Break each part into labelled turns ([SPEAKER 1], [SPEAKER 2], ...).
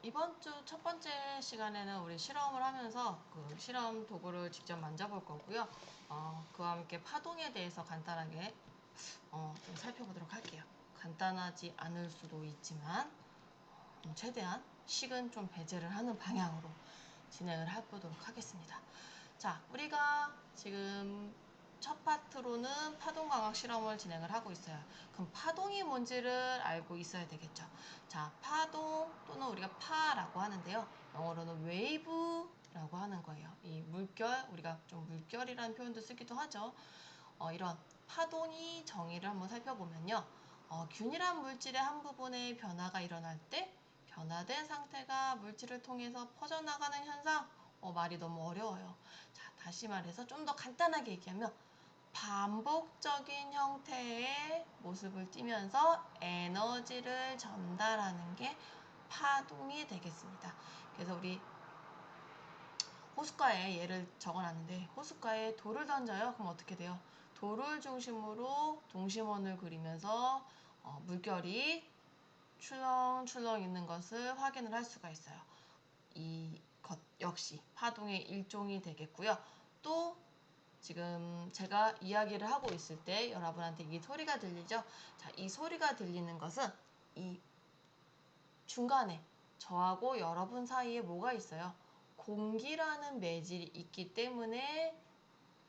[SPEAKER 1] 이번 주 첫 번째 시간에는 우리 실험을 하면서 그 실험 도구를 직접 만져볼 거고요. 그와 함께 파동에 대해서 간단하게 좀 살펴보도록 할게요. 간단하지 않을 수도 있지만 최대한 식은 좀 배제를 하는 방향으로 진행을 해보도록 하겠습니다. 자, 우리가 지금 첫 파트로는 파동광학 실험을 진행을 하고 있어요. 그럼 파동이 뭔지를 알고 있어야 되겠죠. 자, 파동 또는 우리가 파라고 하는데요. 영어로는 웨이브라고 하는 거예요. 이 물결, 우리가 좀 물결이라는 표현도 쓰기도 하죠. 이런 파동이 정의를 한번 살펴보면요. 균일한 물질의 한 부분의 변화가 일어날 때 변화된 상태가 물질을 통해서 퍼져나가는 현상. 말이 너무 어려워요. 자, 다시 말해서 좀 더 간단하게 얘기하면 반복적인 형태의 모습을 띠면서 에너지를 전달하는 게 파동이 되겠습니다. 그래서 우리 호숫가에 얘를 적어놨는데 호숫가에 돌을 던져요. 그럼 어떻게 돼요? 돌을 중심으로 동심원을 그리면서 물결이 출렁출렁 있는 것을 확인을 할 수가 있어요. 이것 역시 파동의 일종이 되겠고요. 또 지금 제가 이야기를 하고 있을 때 여러분한테 이 소리가 들리죠? 자, 이 소리가 들리는 것은 이 중간에 저하고 여러분 사이에 뭐가 있어요? 공기라는 매질이 있기 때문에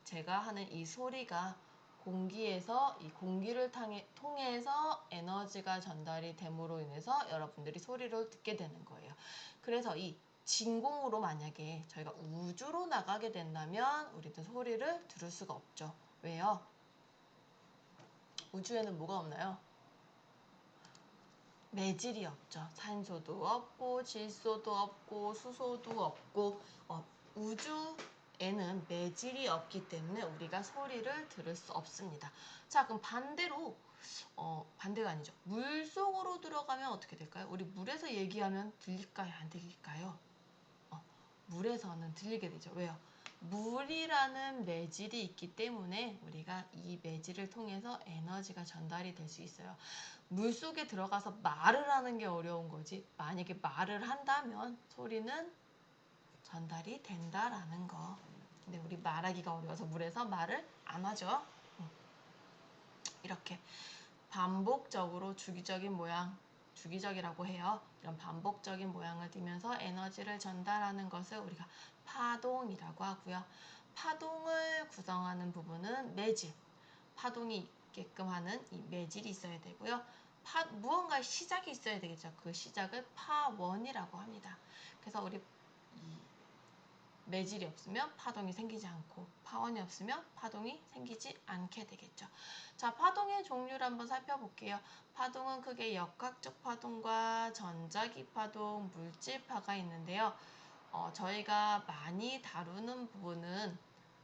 [SPEAKER 1] 제가 하는 이 소리가 공기에서 이 공기를 통해서 에너지가 전달이 됨으로 인해서 여러분들이 소리를 듣게 되는 거예요. 그래서 이 진공으로 만약에 저희가 우주로 나가게 된다면 우리도 소리를 들을 수가 없죠. 왜요? 우주에는 뭐가 없나요? 매질이 없죠. 산소도 없고 질소도 없고 수소도 없고 우주에는 매질이 없기 때문에 우리가 소리를 들을 수 없습니다. 자, 그럼 반대로 반대가 아니죠. 물 속으로 들어가면 어떻게 될까요? 우리 물에서 얘기하면 들릴까요? 안 들릴까요? 물에서는 들리게 되죠. 왜요? 물이라는 매질이 있기 때문에 우리가 이 매질을 통해서 에너지가 전달이 될 수 있어요. 물 속에 들어가서 말을 하는 게 어려운 거지. 만약에 말을 한다면 소리는 전달이 된다라는 거. 근데 우리 말하기가 어려워서 물에서 말을 안 하죠. 이렇게 반복적으로 주기적인 모양, 주기적이라고 해요. 이런 반복적인 모양을 띠면서 에너지를 전달하는 것을 우리가 파동이라고 하고요. 파동을 구성하는 부분은 매질, 파동이 있게끔 하는 이 매질이 있어야 되고요. 무언가의 시작이 있어야 되겠죠. 그 시작을 파원이라고 합니다. 그래서 우리 매질이 없으면 파동이 생기지 않고 파원이 없으면 파동이 생기지 않게 되겠죠. 자, 파동의 종류를 한번 살펴볼게요. 파동은 크게 역학적 파동과 전자기 파동, 물질파가 있는데요. 저희가 많이 다루는 부분은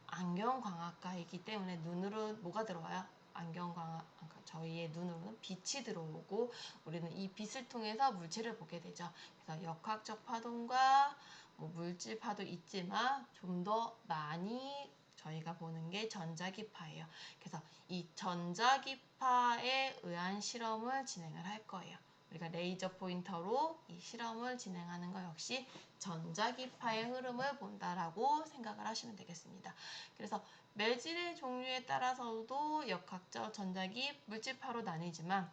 [SPEAKER 1] 안경광학과이기 때문에 눈으로 뭐가 들어와요? 안경광학, 그러니까 저희의 눈으로는 빛이 들어오고 우리는 이 빛을 통해서 물질을 보게 되죠. 그래서 역학적 파동과 물질파도 있지만 좀 더 많이 저희가 보는 게 전자기파예요. 그래서 이 전자기파에 의한 실험을 진행을 할 거예요. 우리가 레이저 포인터로 이 실험을 진행하는 것 역시 전자기파의 흐름을 본다라고 생각을 하시면 되겠습니다. 그래서 매질의 종류에 따라서도 역학적, 전자기, 물질파로 나뉘지만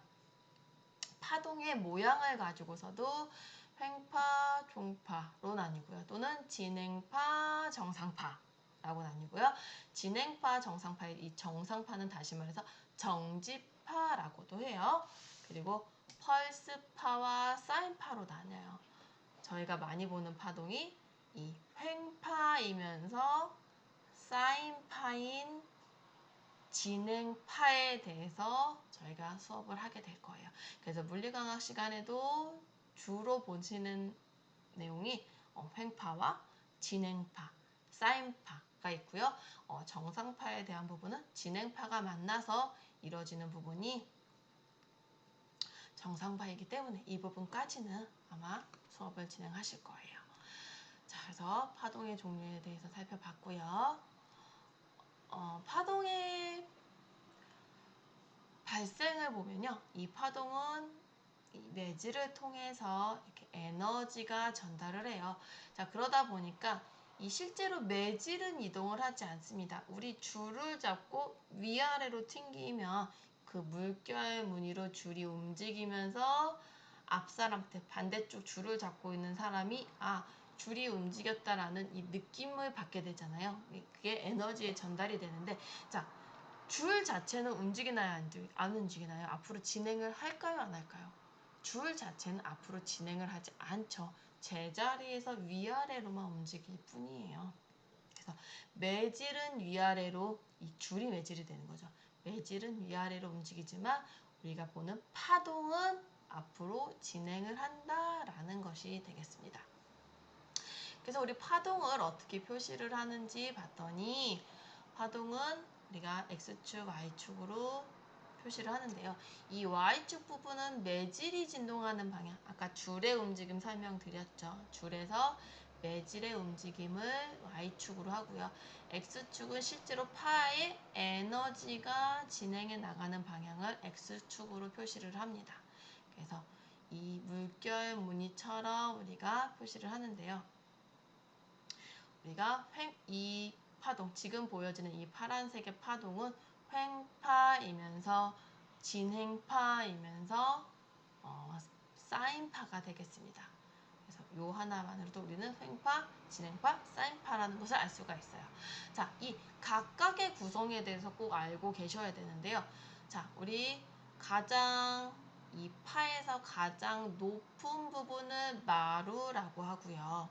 [SPEAKER 1] 파동의 모양을 가지고서도 횡파, 종파로 나뉘고요. 또는 진행파, 정상파라고 나뉘고요. 진행파, 정상파의 이 정상파는 다시 말해서 정지파라고도 해요. 그리고 펄스파와 사인파로 나뉘어요. 저희가 많이 보는 파동이 이 횡파이면서 사인파인 진행파에 대해서 저희가 수업을 하게 될 거예요. 그래서 물리광학 시간에도 주로 보시는 내용이 횡파와 진행파, 사인파가 있고요. 정상파에 대한 부분은 진행파가 만나서 이루어지는 부분이 정상파이기 때문에 이 부분까지는 아마 수업을 진행하실 거예요. 자, 그래서 파동의 종류에 대해서 살펴봤고요. 파동의 발생을 보면요. 이 파동은 이 매질을 통해서 이렇게 에너지가 전달을 해요. 자, 그러다 보니까 이 실제로 매질은 이동을 하지 않습니다. 우리 줄을 잡고 위아래로 튕기면 그 물결 무늬로 줄이 움직이면서 앞 사람한테 반대쪽 줄을 잡고 있는 사람이 줄이 움직였다라는 이 느낌을 받게 되잖아요. 그게 에너지의 전달이 되는데, 자, 줄 자체는 움직이나요? 안 움직이나요? 앞으로 진행을 할까요? 안 할까요? 줄 자체는 앞으로 진행을 하지 않죠. 제자리에서 위아래로만 움직일 뿐이에요. 그래서 매질은 위아래로, 이 줄이 매질이 되는 거죠. 매질은 위아래로 움직이지만 우리가 보는 파동은 앞으로 진행을 한다라는 것이 되겠습니다. 그래서 우리 파동을 어떻게 표시를 하는지 봤더니, 파동은 우리가 X축, Y축으로 표시를 하는데요. 이 Y축 부분은 매질이 진동하는 방향, 아까 줄의 움직임 설명드렸죠. 줄에서 매질의 움직임을 Y축으로 하고요. X축은 실제로 파의 에너지가 진행해 나가는 방향을 X축으로 표시를 합니다. 그래서 이 물결 무늬처럼 우리가 표시를 하는데요. 우리가 이 파동, 지금 보여지는 이 파란색의 파동은 횡파이면서 진행파이면서 사인파가 되겠습니다. 그래서 요 하나만으로도 우리는 횡파, 진행파, 사인파라는 것을 알 수가 있어요. 자, 이 각각의 구성에 대해서 꼭 알고 계셔야 되는데요. 자, 우리 이 파에서 가장 높은 부분을 마루라고 하고요.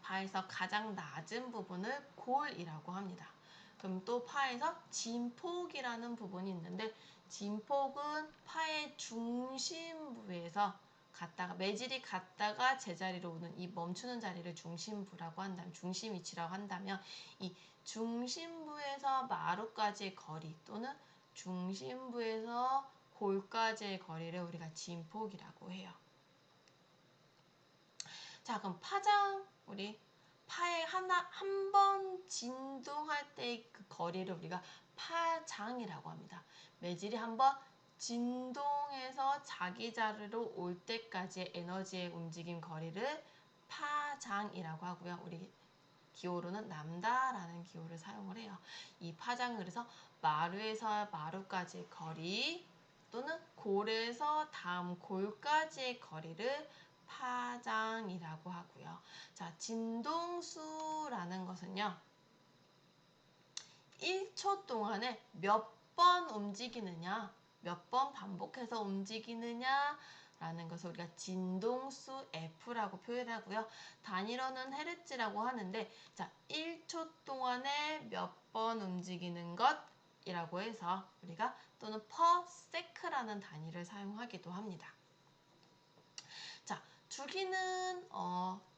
[SPEAKER 1] 파에서 가장 낮은 부분을 골이라고 합니다. 그럼 또 파에서 진폭이라는 부분이 있는데, 진폭은 파의 중심부에서 매질이 갔다가 제자리로 오는 이 멈추는 자리를 중심부라고 한다면, 중심 위치라고 한다면, 이 중심부에서 마루까지의 거리 또는 중심부에서 골까지의 거리를 우리가 진폭이라고 해요. 자, 그럼 우리 파에 한 번 진동할 때의 그 거리를 우리가 파장이라고 합니다. 매질이 한번 진동해서 자기 자리로 올 때까지의 에너지의 움직임 거리를 파장이라고 하고요. 우리 기호로는 람다라는 기호를 사용을 해요. 이 파장은 그래서 마루에서 마루까지의 거리 또는 골에서 다음 골까지의 거리를 파장이라고 하고요. 자, 진동수라는 것은요, 1초 동안에 몇 번 움직이느냐, 몇 번 반복해서 움직이느냐 라는 것을 우리가 진동수 F라고 표현하고요. 단위로는 헤르츠라고 하는데, 자, 1초 동안에 몇 번 움직이는 것이라고 해서 우리가 또는 per sec라는 단위를 사용하기도 합니다. 자, 주기는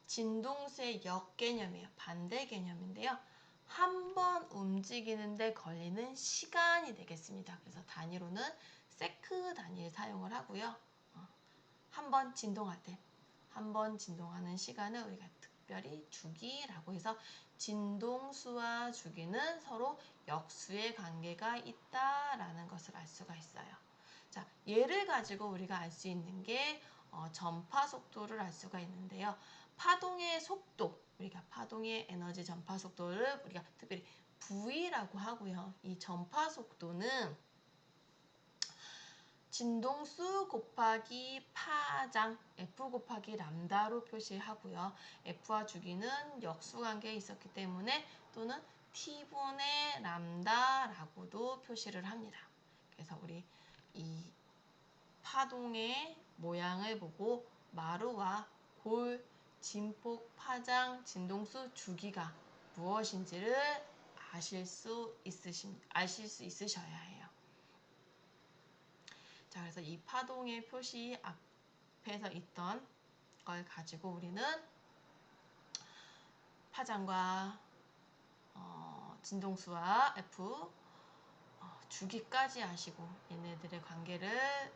[SPEAKER 1] 진동수의 역개념이에요. 반대 개념인데요. 한 번 움직이는데 걸리는 시간이 되겠습니다. 그래서 단위로는 세크 단위를 사용을 하고요. 한 번 진동할 때, 한 번 진동하는 시간을 우리가 특별히 주기라고 해서 진동수와 주기는 서로 역수의 관계가 있다라는 것을 알 수가 있어요. 자, 얘를 가지고 우리가 알 수 있는 게 전파 속도를 알 수가 있는데요. 파동의 속도, 우리가 파동의 에너지 전파 속도를 우리가 특별히 V라고 하고요. 이 전파 속도는 진동수 곱하기 파장 F 곱하기 람다로 표시하고요. F와 주기는 역수관계에 있었기 때문에 또는 T분의 람다라고도 표시를 합니다. 그래서 우리 이 파동의 모양을 보고 마루와 골, 진폭, 파장, 진동수, 주기가 무엇인지를 아실 수 있으셔야 해요. 자, 그래서 이 파동의 표시 앞에서 있던 걸 가지고 우리는 파장과 진동수와 F, 주기까지 아시고 얘네들의 관계를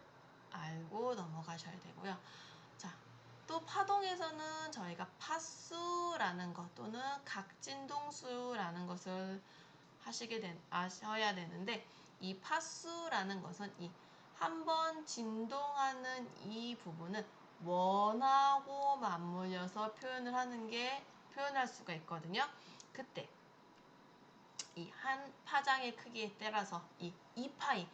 [SPEAKER 1] 알고 넘어가셔야 되고요. 자, 또 파동에서는 저희가 파수라는 것 또는 각진동수라는 것을 아셔야 되는데, 이 파수라는 것은 이 한번 진동하는 이 부분은 원하고 맞물려서 표현할 수가 있거든요. 그때 이 한 파장의 크기에 따라서 이 2파이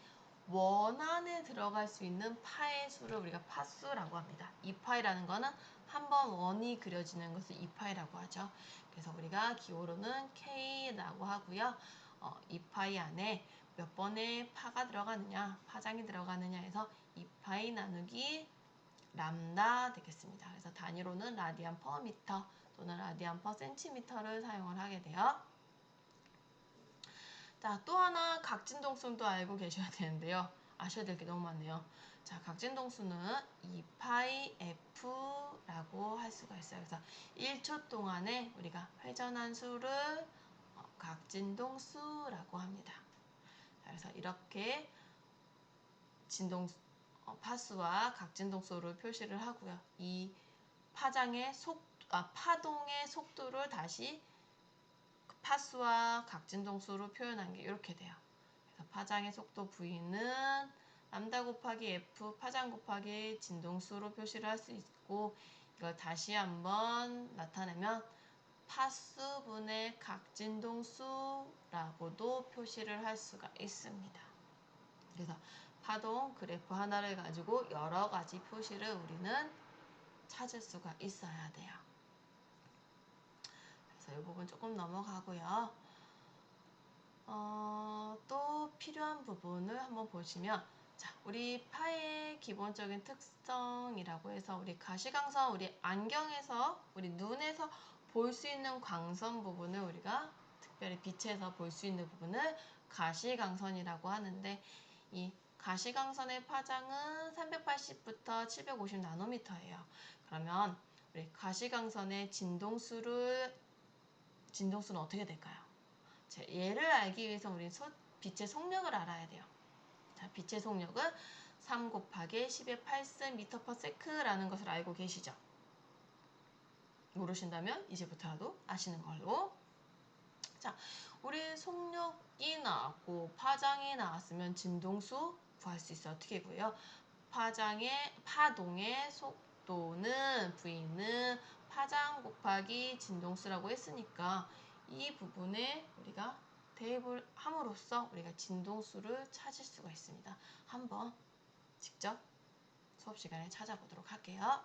[SPEAKER 1] 원 안에 들어갈 수 있는 파의 수를 우리가 파수라고 합니다. 2파이라는 거는 한 번 원이 그려지는 것을 2파이라고 하죠. 그래서 우리가 기호로는 K라고 하고요. 2파이 안에 몇 번의 파가 들어가느냐, 파장이 들어가느냐 해서 2파이 나누기 람다 되겠습니다. 그래서 단위로는 라디안 퍼 미터 또는 라디안 퍼 센티미터를 사용을 하게 돼요. 자, 또 하나 각진동수도 알고 계셔야 되는데요. 아셔야 될 게 너무 많네요. 자, 각진동수는 2파이 F라고 할 수가 있어요. 그래서 1초 동안에 우리가 회전한 수를 각진동수라고 합니다. 자, 그래서 이렇게 파수와 각진동수를 표시를 하고요. 이 파동의 속도를 다시 파수와 각진동수로 표현한 게 이렇게 돼요. 그래서 파장의 속도 V는 람다 곱하기 F 파장 곱하기 진동수로 표시를 할 수 있고, 이걸 다시 한번 나타내면 파수분의 각진동수라고도 표시를 할 수가 있습니다. 그래서 파동 그래프 하나를 가지고 여러 가지 표시를 우리는 찾을 수가 있어야 돼요. 그래서 이 부분 조금 넘어가고요. 또 필요한 부분을 한번 보시면, 자, 우리 파의 기본적인 특성이라고 해서 우리 가시광선, 우리 안경에서, 우리 눈에서 볼 수 있는 광선 부분을 우리가 특별히 빛에서 볼 수 있는 부분을 가시광선이라고 하는데, 이 가시광선의 파장은 380부터 750 나노미터예요. 그러면 우리 가시광선의 진동수는 어떻게 될까요? 자, 얘를 알기 위해서 우리는 빛의 속력을 알아야 돼요. 자, 빛의 속력은 3 곱하기 10의 8승 미터 퍼 세크라는 것을 알고 계시죠? 모르신다면 이제부터라도 아시는 걸로. 자, 우리 속력이 나왔고 파장이 나왔으면 진동수 구할 수 있어요. 어떻게 구해요? 파동의 속도는 V는 파장 곱하기 진동수라고 했으니까 이 부분에 우리가 대입을 함으로써 우리가 진동수를 찾을 수가 있습니다. 한번 직접 수업 시간에 찾아보도록 할게요.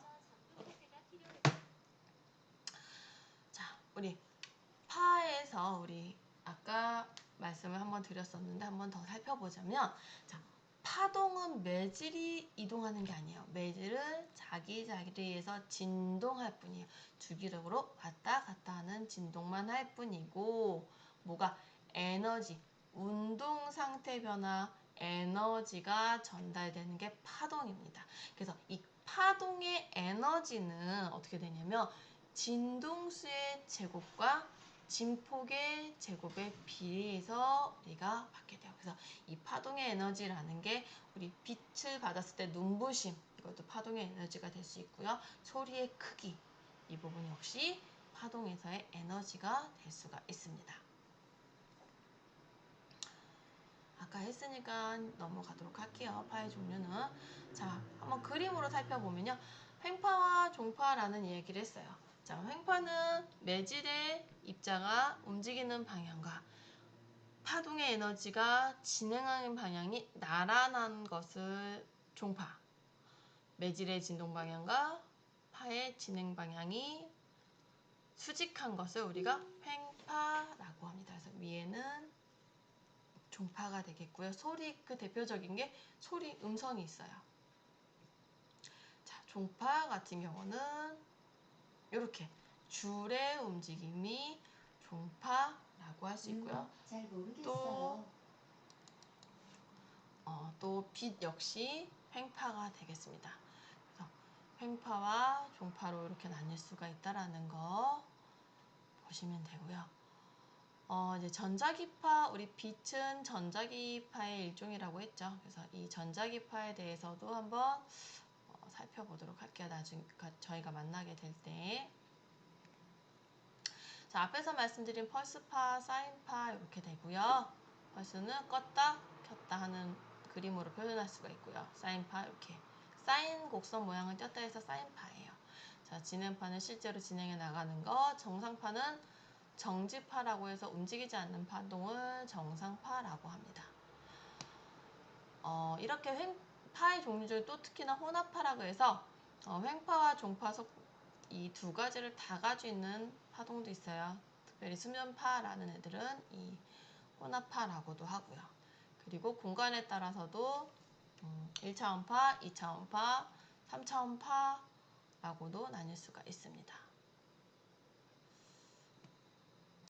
[SPEAKER 1] 자, 우리 파에서 우리 아까 말씀을 한번 드렸었는데 한번 더 살펴보자면, 자, 파동은 매질이 이동하는 게 아니에요. 매질은 자기 자리에서 진동할 뿐이에요. 주기적으로 왔다 갔다 하는 진동만 할 뿐이고, 뭐가 에너지, 운동 상태 변화, 에너지가 전달되는 게 파동입니다. 그래서 이 파동의 에너지는 어떻게 되냐면 진동수의 제곱과 진폭의 제곱에 비례해서 우리가 받게 돼요. 그래서 이 파동의 에너지라는 게 우리 빛을 받았을 때 눈부심, 이것도 파동의 에너지가 될 수 있고요. 소리의 크기, 이 부분 역시 파동에서의 에너지가 될 수가 있습니다. 아까 했으니까 넘어가도록 할게요. 파의 종류는. 자, 한번 그림으로 살펴보면요. 횡파와 종파라는 얘기를 했어요. 자, 횡파는 매질의 입자가 움직이는 방향과 파동의 에너지가 진행하는 방향이 나란한 것을 종파, 매질의 진동 방향과 파의 진행 방향이 수직한 것을 우리가 횡파라고 합니다. 그래서 위에는 종파가 되겠고요. 소리, 그 대표적인 게 소리, 음성이 있어요. 자, 종파 같은 경우는 이렇게 줄의 움직임이 종파라고 할 수 있고요.
[SPEAKER 2] 잘 모르겠어요.
[SPEAKER 1] 또 빛 역시 횡파가 되겠습니다. 그래서 횡파와 종파로 이렇게 나뉠 수가 있다라는 거 보시면 되고요. 이제 전자기파, 우리 빛은 전자기파의 일종이라고 했죠. 그래서 이 전자기파에 대해서도 한번 살펴보도록 할게요. 나중에 저희가 만나게 될 때. 자, 앞에서 말씀드린 펄스파, 사인파 이렇게 되고요. 펄스는 껐다 켰다 하는 그림으로 표현할 수가 있고요. 사인파 이렇게 사인 곡선 모양을 띄었다 해서 사인파예요. 자, 진행파는 실제로 진행해 나가는 거, 정상파는 정지파라고 해서 움직이지 않는 파동을 정상파라고 합니다. 이렇게 파의 종류 중에 또 특히나 혼합파라고 해서 횡파와 종파 이 두 가지를 다 가지고 있는 파동도 있어요. 특별히 수면파라는 애들은 이 혼합파라고도 하고요. 그리고 공간에 따라서도 1차원파, 2차원파, 3차원파라고도 나뉠 수가 있습니다.